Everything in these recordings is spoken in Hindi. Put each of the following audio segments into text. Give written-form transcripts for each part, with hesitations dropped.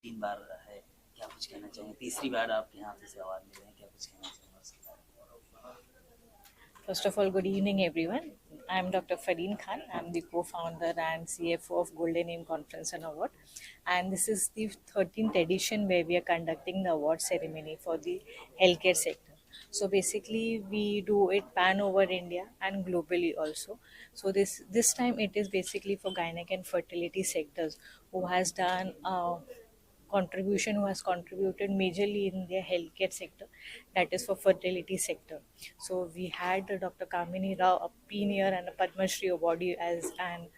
3 बार है, क्या कुछ कहना चाहेंगे? तीसरी बार आपके हाथ से अवार्ड मिल रहे हैं, क्या कुछ कहना चाहेंगे उसके बारे First of all, good evening, everyone. I am Dr. Fareen Khan. I am the co-founder and CFO of Golden Aim Conference and Award. And this is the 13th edition where we are conducting the award ceremony for the healthcare sector. So basically, we do it pan over India and globally also. So this time it is basically for gynec and fertility sectors who has done contribution, who has contributed majorly in their healthcare sector, that is for fertility sector. So we had Dr. Kamini Rao, a pioneer and a Padma Shri awardee, as an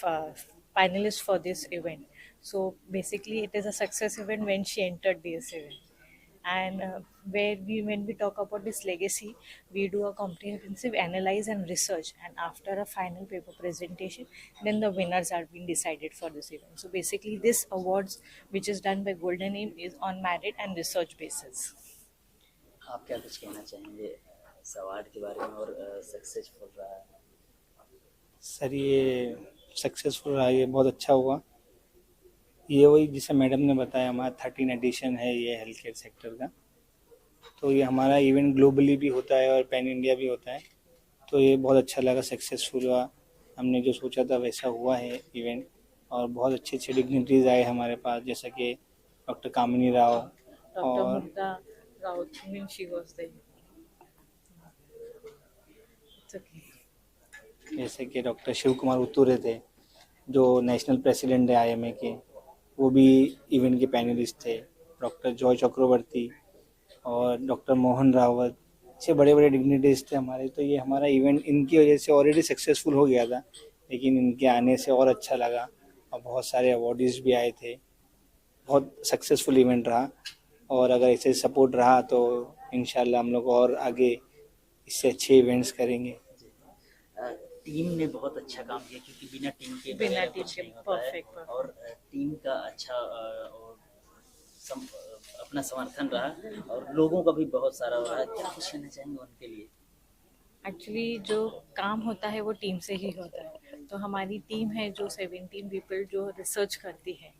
uh, finalist for this event. So basically it is a success event when she entered this event. And where we when we talk about this legacy, we do a comprehensive analyze and research, and after a final paper presentation, then the winners are being decided for this event. So basically this awards which is done by Golden Aim is on merit and research basis. में आप क्या कुछ कहना चाहेंगे इस अवार्ड के बारे में और सक्सेसफुल रहा है? सर ये सक्सेसफुल रहा, ये बहुत अच्छा हुआ। ये वही जिसे मैडम ने बताया, हमारा 13 एडिशन है ये हेल्थ केयर सेक्टर का। तो ये हमारा इवेंट ग्लोबली भी होता है और पैन इंडिया भी होता है। तो ये बहुत अच्छा लगा, सक्सेसफुल हुआ। हमने जो सोचा था वैसा हुआ है इवेंट, और बहुत अच्छे अच्छे डिग्निटरीज आए हमारे पास, जैसा कि डॉक्टर कामिनी राव Dr. और Mugdha Raut, I mean, she was there. It's okay. जैसे कि डॉक्टर शिव कुमार उत्तुरे थे, जो नेशनल प्रेसिडेंट है IMA के, वो भी इवेंट के पैनलिस्ट थे। डॉक्टर जॉय चक्रवर्ती और डॉक्टर मोहन रावत, ऐसे बड़े बड़े डिग्निटरीज थे हमारे। तो ये हमारा इवेंट इनकी वजह से ऑलरेडी सक्सेसफुल हो गया था, लेकिन इनके आने से और अच्छा लगा, और बहुत सारे अवॉर्डीज भी आए थे। बहुत सक्सेसफुल इवेंट रहा, और अगर ऐसे सपोर्ट रहा तो इंशाल्लाह हम लोग और आगे इससे अच्छे इवेंट्स करेंगे। टीम ने बहुत अच्छा काम किया, क्योंकि बिना टीम के बिना वगैरह टीम कुछ के नहीं होता है। perfect. और टीम का अच्छा और अपना समर्थन रहा, और लोगों का भी बहुत सारा हो रहा है। क्या कुछ कहना चाहेंगे उनके लिए? एक्चुअली जो काम होता है वो टीम से ही होता है। तो हमारी टीम है जो 17 पीपल जो रिसर्च करती है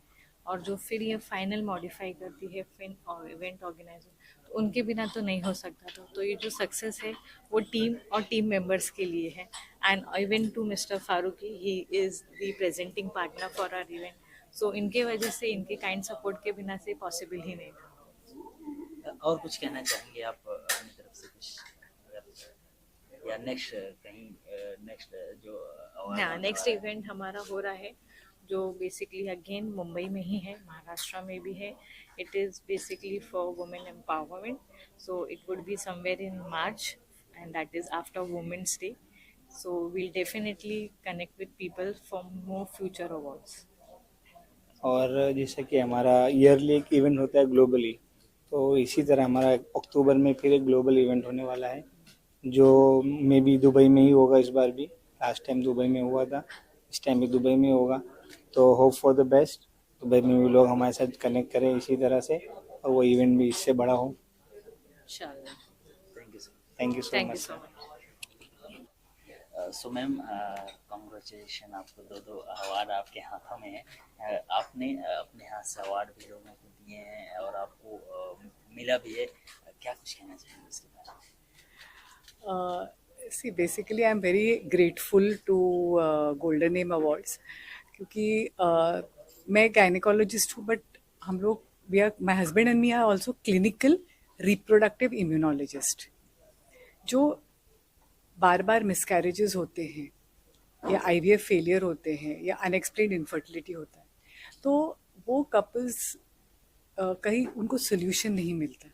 और जो फिर ये फाइनल मॉडिफाई करती है फिर इवेंट ऑर्गेनाइजर, तो उनके बिना तो नहीं हो सकता था। तो ये जो सक्सेस है वो टीम और टीम मेंबर्स के लिए है। And even to Mister Farooqui, he is the presenting partner for our event. So इनके वजह से, इनके काइंड सपोर्ट के बिना से पॉसिबल ही नहीं था। और कुछ कहना चाहेंगे आप अपनी तरफ से कुछ, या नेक्स्ट कहीं नेक्स्ट जो अवार्ड हाँ, नेक्स्ट इवेंट हमारा हो रहा है जो बेसिकली अगेन मुंबई में ही है, महाराष्ट्र में भी है। It is basically for women empowerment. So it would be somewhere in March, and that is after women's day. So we'll definitely connect with people for more future awards. और जैसे कि हमारा ईयरली एक इवेंट होता है ग्लोबली, तो इसी तरह हमारा अक्टूबर में फिर एक ग्लोबल इवेंट होने वाला है, जो मे बी दुबई में ही होगा इस बार भी। लास्ट टाइम दुबई में हुआ था, इस टाइम भी दुबई में होगा। तो hope for the best, Dubai में भी लोग हमारे साथ कनेक्ट करें इसी तरह से, और वो इवेंट भी इससे बड़ा हो। इंशाल्लाह। Thank you sir. Thank you so thank you much so sir. Much. So ma'am, congratulation, आपको दो अवार्ड आपके हाथों में है। आपने अपने हाथ से अवार्ड भी लोगों को दिए हैं और आपको मिला भी है। क्या कुछ कहना चाहेंगे उसके बारे में? See, basically, I'm very grateful to Golden Aim Awards क्योंकि मैं गायनेकोलॉजिस्ट हूँ, बट हम लोग we are my husband and me are also clinical reproductive immunologist. जो बार बार मिसकैरेजेस होते हैं या IVF फेलियर होते हैं या अनएक्सप्लेन्ड इनफर्टिलिटी होता है, तो वो कपल्स कहीं उनको सोल्यूशन नहीं मिलता।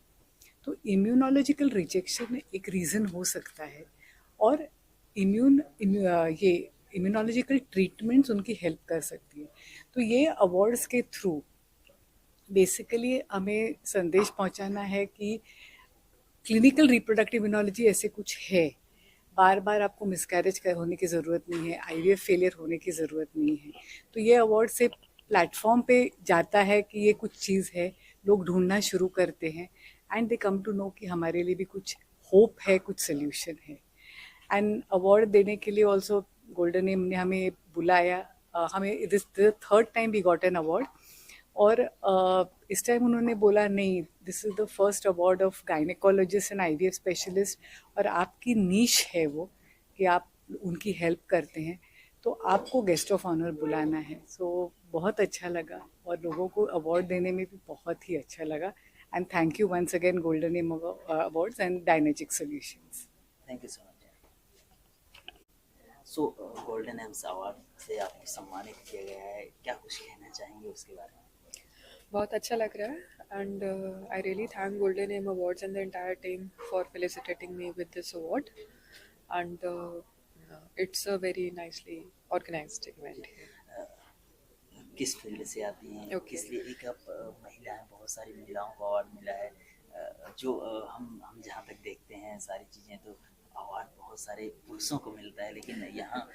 तो इम्यूनोलॉजिकल रिजेक्शन एक रीज़न हो सकता है, और ये इम्यूनोलॉजिकल ट्रीटमेंट्स उनकी हेल्प कर सकती है। तो ये अवार्ड्स के थ्रू बेसिकली हमें संदेश पहुंचाना है कि क्लिनिकल रिप्रोडक्टिव इम्यूनोलॉजी ऐसे कुछ है। बार बार आपको मिसकैरेज होने की ज़रूरत नहीं है, IVF फेलियर होने की ज़रूरत नहीं है। तो ये अवार्ड से प्लेटफॉर्म पे जाता है कि ये कुछ चीज़ है, लोग ढूंढना शुरू करते हैं, and they come to know कि हमारे लिए भी कुछ होप है, कुछ सोल्यूशन है। एंड अवार्ड देने के लिए ऑल्सो गोल्डन एम ने हमें बुलाया। हमें this the third time we got an award, और इस टाइम उन्होंने बोला नहीं, this is the first award of gynaecologist and IVF specialist, और आपकी नीश है वो कि आप उनकी हेल्प करते हैं, तो आपको गेस्ट ऑफ ऑनर बुलाना है. सो बहुत अच्छा लगा और लोगों को अवार्ड देने में भी बहुत ही अच्छा लगा. And thank you once again Golden M Awards and Dynergic solutions. Thank you so much. So Golden Aims Award से आपको सम्मानित किया गया है, क्या कुछ कहना चाहेंगे उसके बारे में? बहुत अच्छा लग रहा है and I really thank Golden M Awards and the entire team for felicitating me with this award and it's a very nicely organised event. किस फील्ड से आती हैं? Okay. किस लिए एक आप महिला हैं, बहुत सारी महिलाओं को अवार्ड मिला है, जो हम जहाँ तक देखते हैं सारी चीज़ें तो अवार्ड बहुत सारे पुरुषों को मिलता है, लेकिन यहाँ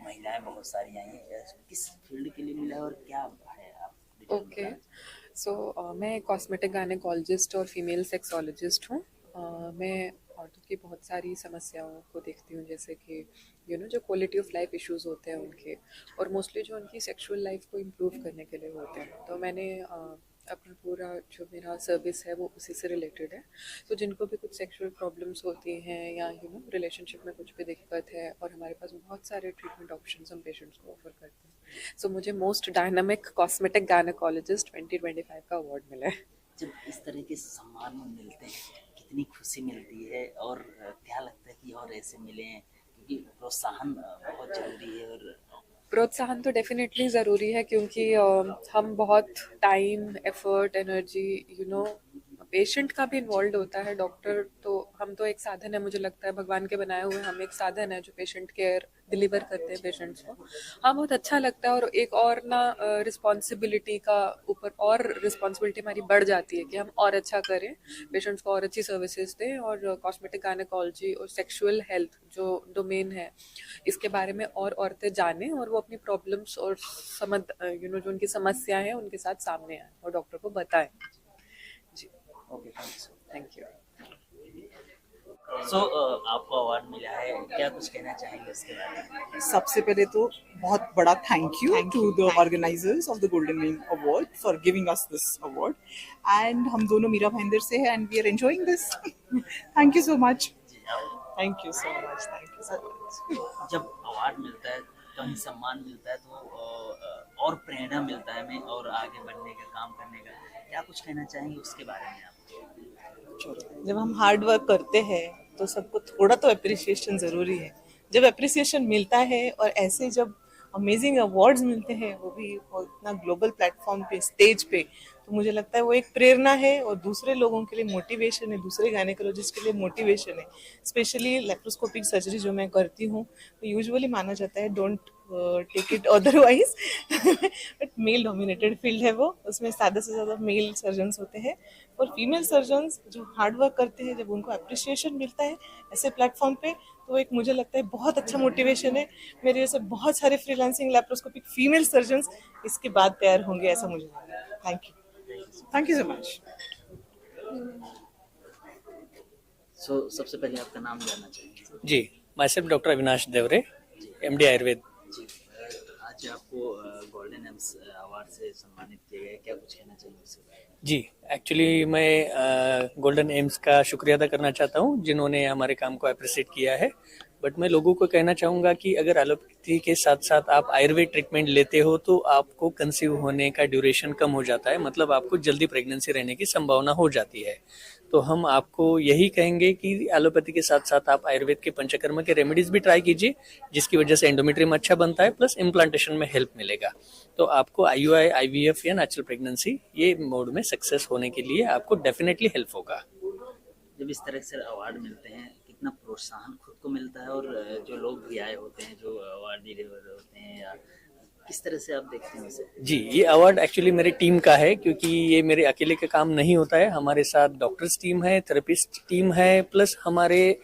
महिलाएं बहुत सारी आई हैं. किस फील्ड के लिए मिला है और क्या है आप डिटेल ओके, बताना सो मैं कॉस्मेटिक गायनेकोलॉजिस्ट और फीमेल सेक्सोलॉजिस्ट हूँ. मैं औरतों की बहुत सारी समस्याओं को देखती हूँ, जैसे कि जो क्वालिटी ऑफ लाइफ इश्यूज होते हैं उनके, और मोस्टली जो उनकी सेक्सुअल लाइफ को इम्प्रूव करने के लिए होते हैं. तो मैंने अपना पूरा जो मेरा सर्विस है वो उसी से रिलेटेड है. तो जिनको भी कुछ सेक्सुअल प्रॉब्लम्स होती हैं या रिलेशनशिप में कुछ भी दिक्कत है, और हमारे पास बहुत सारे ट्रीटमेंट ऑप्शंस हम पेशेंट्स को ऑफर करते हैं. सो मुझे मोस्ट डायनामिक कॉस्मेटिक गायनेकोलॉजिस्ट 2025 का अवार्ड मिला है. जब इस तरह के सम्मान मिलते हैं कितनी खुशी मिलती है, और क्या लगता है कि और ऐसे मिले हैं, क्योंकि प्रोत्साहन बहुत जरूरी है. और प्रोत्साहन तो डेफिनेटली ज़रूरी है, क्योंकि हम बहुत टाइम, एफर्ट, एनर्जी पेशेंट का भी इन्वॉल्व होता है. डॉक्टर तो हम तो एक साधन है, मुझे लगता है भगवान के बनाए हुए हम एक साधन है जो पेशेंट केयर डिलीवर करते हैं पेशेंट्स को. हाँ, बहुत अच्छा लगता है. और एक और ना रिस्पॉन्सिबिलिटी का ऊपर और रिस्पॉन्सिबिलिटी हमारी बढ़ जाती है कि हम और अच्छा करें, पेशेंट्स को और अच्छी सर्विसेज दें, और कॉस्मेटिक गायनेकोलॉजी और सेक्सुअल हेल्थ जो डोमेन है इसके बारे में और औरतें जानें, और वो अपनी प्रॉब्लम्स और जो उनकी समस्याएं हैं उनके साथ सामने आए और डॉक्टर को बताएं. जी, ओके, थैंक यू. सो आपको अवार्ड मिला है, क्या कुछ कहना चाहेंगे उसके बारे में? सबसे पहले तो बहुत बड़ा thank you to the organisers of the Golden M Award for giving us this award. And हम दोनों मीरा भाईंदर से हैं and we are enjoying this. Thank you so much. Thank you so much. Thank you so much. जब अवार्ड मिलता है, कहीं सम्मान मिलता है, तो और प्रेरणा मिलता है हमें और आगे बढ़ने का, काम करने का. क्या कुछ कहना चाहेंगे उसके बारे में आप? जब हम हार्ड वर्क करते हैं तो सबको थोड़ा तो अप्रिसिएशन ज़रूरी है. जब अप्रिसिएशन मिलता है और ऐसे जब अमेजिंग अवार्ड्स मिलते हैं, वो भी इतना ग्लोबल प्लेटफॉर्म पे, स्टेज पे, तो मुझे लगता है वो एक प्रेरणा है और दूसरे लोगों के लिए मोटिवेशन है, दूसरे गायनेकोलॉजिस्ट के लिए मोटिवेशन है. स्पेशली लेप्रोस्कोपिक सर्जरी जो मैं करती हूँ, तो यूजुअली माना जाता है don't take it otherwise, but male dominated field है वो, उसमें ज़्यादा से ज़्यादा मेल सर्जन्स होते हैं. और फीमेल सर्जन्स जो हार्ड वर्क करते हैं, जब उनको अप्रिसिएशन मिलता है ऐसे प्लेटफॉर्म पे, तो एक मुझे लगता है बहुत अच्छा मोटिवेशन है. मेरे जैसे बहुत सारे फ्रीलांसिंग लेप्रोस्कोपिक फीमेल सर्जन्स इसके बाद तैयार होंगे, ऐसा मुझे लगता है. Thank you so much. So सबसे पहले आपका नाम जानना चाहेंगे? जी, myself doctor Avinash Devre, MD Ayurveda. जी, आज आपको गोल्डन एम्स अवार्ड से सम्मानित किया गया है, क्या कुछ कहना चाहिए उसके बारे में? जी, एक्चुअली मैं गोल्डन एम्स का शुक्रिया अदा करना चाहता हूँ जिन्होंने हमारे काम को अप्रिशिएट किया है. बट मैं लोगों को कहना चाहूँगा कि अगर एलोपैथी के साथ साथ आप आयुर्वेद ट्रीटमेंट लेते हो तो आपको कंसीव होने का ड्यूरेशन कम हो जाता है, मतलब आपको जल्दी प्रेगनेंसी रहने की संभावना हो जाती है. तो हम आपको यही कहेंगे कि एलोपैथी के साथ साथ आप आयुर्वेद के पंचकर्म के रेमेडीज भी ट्राई कीजिए, जिसकी वजह से एंडोमेट्रियम अच्छा बनता है, प्लस इम्प्लांटेशन में हेल्प मिलेगा. तो आपको IUI, IVF या नेचुरल प्रेगनेंसी ये मोड में सक्सेस होने के लिए आपको डेफिनेटली हेल्प होगा. जब इस तरह से अवार्ड मिलते हैं, कितना प्रोत्साहन खुद को मिलता है, और जो लोग भी आए होते हैं, जो अवार्ड डिलीवर होते हैं, या किस तरह से आप देखते हैं उसे? जी, ये अवार्ड एक्चुअली मेरी टीम का है, क्योंकि ये मेरे अकेले का काम नहीं होता है. हमारे साथ डॉक्टर्स टीम है, थेरेपिस्ट टीम है, प्लस हमारे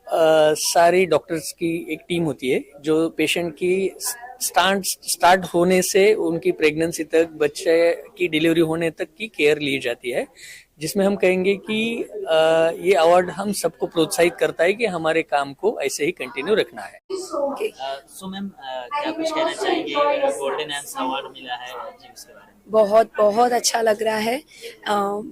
सारे डॉक्टर्स की एक टीम होती है जो पेशेंट की स्टार्ट होने से उनकी प्रेगनेंसी तक, बच्चे की डिलीवरी होने तक की केयर ली जाती है, जिसमें हम कहेंगे कि ये अवार्ड हम सबको प्रोत्साहित करता है कि हमारे काम को ऐसे ही कंटिन्यू रखना है। सो मैम क्या कुछ कहना चाहेंगे, गोल्डन एम्स अवार्ड मिला है जी, उसके बारे में? बहुत बहुत अच्छा लग रहा है।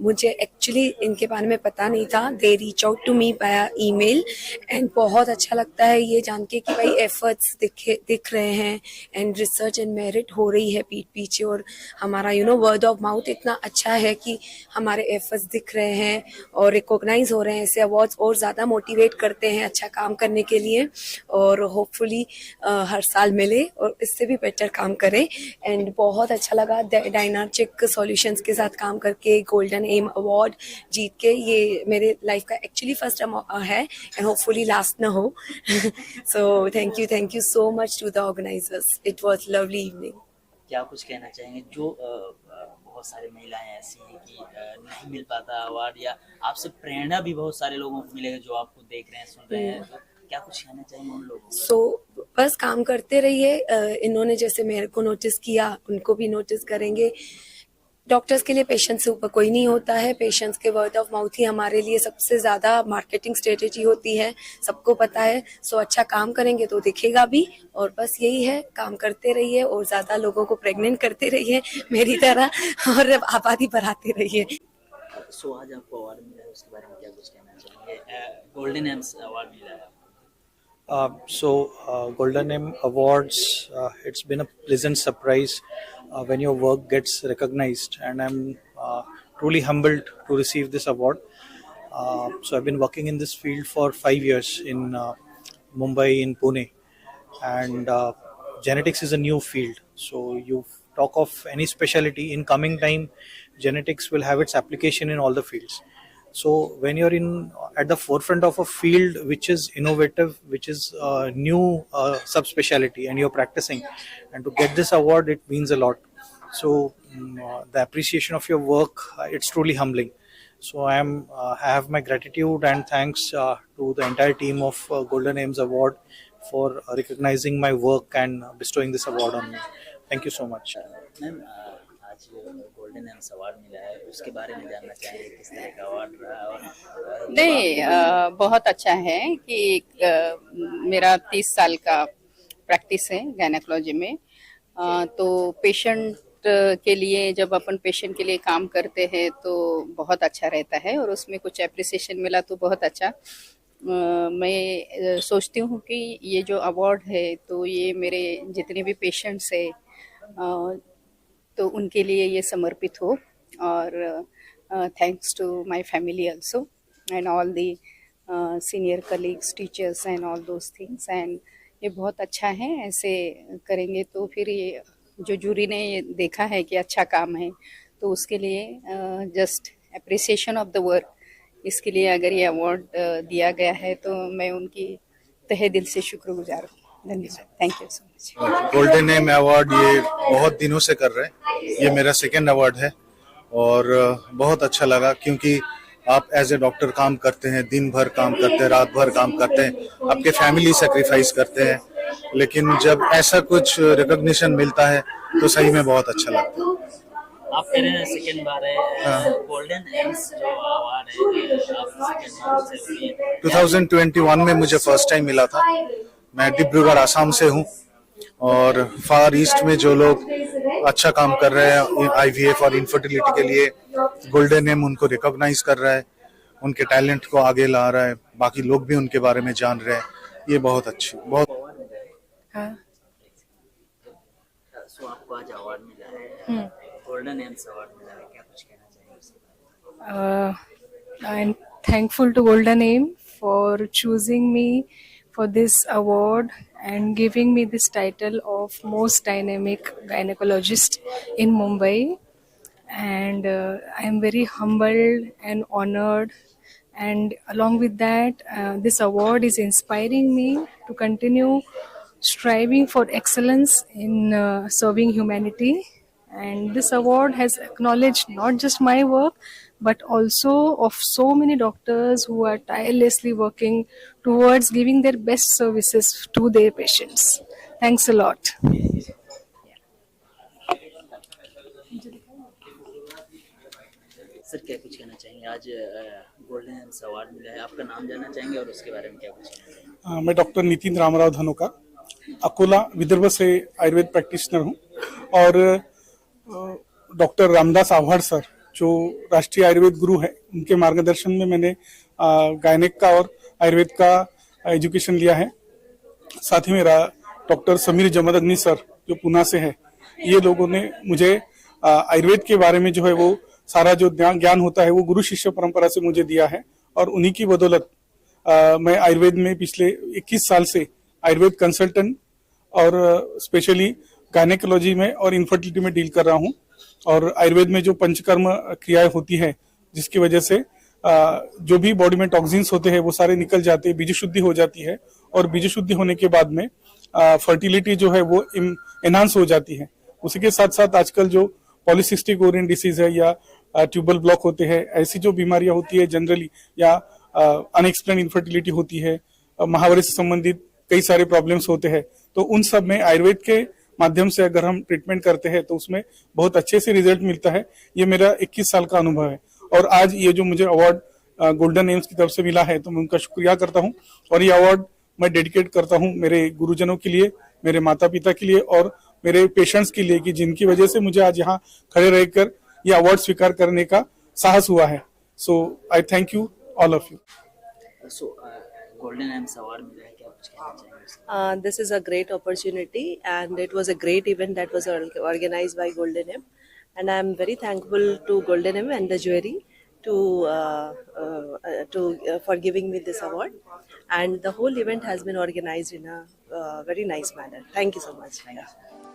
मुझे एक्चुअली इनके बारे में पता नहीं था। They reach out to me by email and बहुत अच्छा लगता है ये जान के कि भाई एफर्ट्स दिख रहे हैं एंड रिसर्च एंड मेरिट हो रही है पीठ पीछे, और हमारा वर्ड ऑफ माउथ इतना अच्छा है कि हमारे एफर्ट्स दिख रहे हैं और रिकॉग्नाइज हो रहे हैं। ऐसे अवार्ड्स और ज़्यादा मोटिवेट करते हैं अच्छा काम करने के लिए, और होपफुली हर साल मिले और इससे भी बेटर काम करें। एंड बहुत अच्छा लगा डायनार्चिक सॉल्यूशंस के साथ काम करके गोल्डन एम अवार्ड जीत के। ये मेरे लाइफ का एक्चुअली फर्स्ट है एंड होपफुली लास्ट ना हो। So thank you so much to the organisers. It was lovely evening. क्या कुछ कहना चाहेंगे जो बहुत सारी महिलाएं ऐसी हैं कि नहीं मिल पाता अवार्ड, या आपसे प्रेरणा भी बहुत सारे लोगों को मिलेगा जो आपको देख रहे हैं, सुन रहे हैं, तो क्या कुछ कहना चाहेंगे उन लोगों को? बस काम करते रहिए। इन्होंने जैसे मेरे को नोटिस किया, उनको भी नोटिस करेंगे। डॉक्टर्स के लिए पेशेंट से ऊपर कोई नहीं होता है। पेशेंट्स के वर्ड ऑफ माउथ ही हमारे लिए सबसे ज़्यादा मार्केटिंग स्ट्रेटेजी होती है, सबको पता है। सो अच्छा काम करेंगे तो दिखेगा भी, और बस यही है, काम करते रहिए और ज़्यादा लोगों को प्रेग्नेंट करते रहिए मेरी तरह, और आबादी बढ़ाते रहिए। सो आज आपको अवार्ड मिला है, उसके बारे में क्या कुछ कहना चाहेंगे? गोल्डन एम्स अवार्ड मिला है। Golden M Awards, it's been a pleasant surprise when your work gets recognized, and I'm truly humbled to receive this award. I've been working in this field for 5 years in Mumbai, in Pune, and genetics is a new field. So you talk of any specialty, in coming time, genetics will have its application in all the fields. So when you're at the forefront of a field which is innovative, which is a new subspecialty, and you're practicing, and to get this award, it means a lot. So the appreciation of your work, it's truly humbling. So I have my gratitude and thanks to the entire team of Golden Ames Award for recognizing my work and bestowing this award on me. Thank you so much. Ma'am आज गोल्डन एम्स अवार्ड मिला है, उसके बारे में जानना चाहेंगे, किस तरह का अवार्ड रहा? और नहीं, बहुत अच्छा है कि मेरा 30 साल का प्रैक्टिस है गायनेकोलॉजी में। तो पेशेंट के लिए, जब अपन पेशेंट के लिए काम करते हैं तो बहुत अच्छा रहता है, और उसमें कुछ एप्रिसिएशन मिला तो बहुत अच्छा। मैं सोचती हूँ कि ये जो अवार्ड है तो ये मेरे जितने भी पेशेंट्स है तो उनके लिए ये समर्पित हो, और thanks to my family also and all the senior colleagues, teachers and all those things. And ये बहुत अच्छा है, ऐसे करेंगे तो फिर ये जो जूरी ने ये देखा है कि अच्छा काम है, तो उसके लिए just appreciation of the work, इसके लिए अगर ये अवार्ड दिया गया है तो मैं उनकी तहे दिल से शुक्रगुजार हूँ। धन्यवाद, thank you so much. Golden M award ये बहुत दिनों से कर रहे हैं, ये मेरा सेकेंड अवार्ड है, और बहुत अच्छा लगा क्योंकि आप एज ए डॉक्टर काम करते हैं, दिन भर काम करते हैं, रात भर काम करते हैं, आपके फैमिली सेक्रीफाइस करते हैं, लेकिन जब ऐसा कुछ रिकॉग्निशन मिलता है तो सही में बहुत अच्छा लगता है। आप कह रहे हैं सेकेंड बार है गोल्डन एम्स जो अवार्ड है, आप सेकेंड बार से लिए? 2021 में मुझे फर्स्ट टाइम मिला था। मैं डिब्रूगढ़ आसाम से हूँ, और फार ईस्ट में जो लोग अच्छा काम कर रहे हैं IVF और इनफर्टिलिटी के लिए, गोल्डन एम उनको रिकॉग्नाइज कर रहा है, उनके टैलेंट को आगे ला रहा है, बाकी लोग भी उनके बारे में जान रहे हैं। ये बहुत अच्छी, बहुत। सो आपको आज अवार्ड मिला है, गोल्डन एम्स अवार्ड मिला है, क्या कुछ कहना चाहेंगे उसके बारे में? I am thankful to Golden Aim for choosing me for this award and giving me this title of most dynamic gynecologist in Mumbai. And I am very humbled and honored. And along with that, this award is inspiring me to continue striving for excellence in serving humanity. And this award has acknowledged not just my work, but also of so many doctors who are tirelessly working towards giving their best services to their patients. Thanks a lot. Sir क्या कुछ कहना चाहेंगे? आज गोल्डन एम्स अवार्ड मिला है, आपका नाम जानना चाहेंगे और उसके बारे में क्या कुछ कहना चाहेंगे? मैं डॉक्टर नितिन रामराव धनोका, अकोला विदर्भ से आयुर्वेद प्रैक्टिशनर हूँ और डॉक्टर रामदास आव्हाड सर जो राष्ट्रीय आयुर्वेद गुरु है, उनके मार्गदर्शन में मैंने गायनेक का और आयुर्वेद का एजुकेशन लिया है। साथ ही मेरा डॉक्टर समीर जमदग्नि सर जो पुणे से है, ये लोगों ने मुझे आयुर्वेद के बारे में जो है वो सारा जो ज्ञान होता है वो गुरु शिष्य परंपरा से मुझे दिया है और उन्हीं की बदौलत मैं आयुर्वेद में पिछले 21 साल से आयुर्वेद कंसल्टेंट और स्पेशली गायनेकोलॉजी में और इनफर्टिलिटी में डील कर रहा हूँ। और आयुर्वेद में जो पंचकर्म क्रियाएं होती है जिसकी वजह से जो भी बॉडी में टॉक्सिन्स होते हैं वो सारे निकल जाते हैं, बीज शुद्धि हो जाती है और बीज शुद्धि होने के बाद में फर्टिलिटी जो है वो एनहांस हो जाती है। उसी के साथ साथ आजकल जो पॉलीसिस्टिक ओरियन डिसीज है या ट्यूबल ब्लॉक होते हैं, ऐसी जो बीमारियां होती है जनरली या अनएक्सप्लेन इनफर्टिलिटी होती है, महावरे से संबंधित कई सारे प्रॉब्लम्स होते हैं, तो उन सब में आयुर्वेद के माध्यम से अगर हम ट्रीटमेंट करते हैं तो उसमें बहुत अच्छे से रिजल्ट मिलता है। ये मेरा 21 साल का अनुभव है और आज ये जो मुझे अवार्ड गोल्डन एम्स की तरफ से मिला है तो मैं उनका शुक्रिया करता हूँ और ये अवार्ड मैं डेडिकेट करता हूँ मेरे गुरुजनों के लिए, मेरे माता पिता के लिए और मेरे पेशेंट्स के लिए कि जिनकी वजह से मुझे आज यहाँ खड़े रहकर ये अवार्ड स्वीकार करने का साहस हुआ है। So I thank you all of you. So Golden Aims Award मिला है, क्या कुछ कहना चाहेंगे? This is a great opportunity and it was a great event that was organized by Golden M, and I am very thankful to Golden M and the jury for giving me this award, and the whole event has been organized in a very nice manner. Thank you so much. Thank you.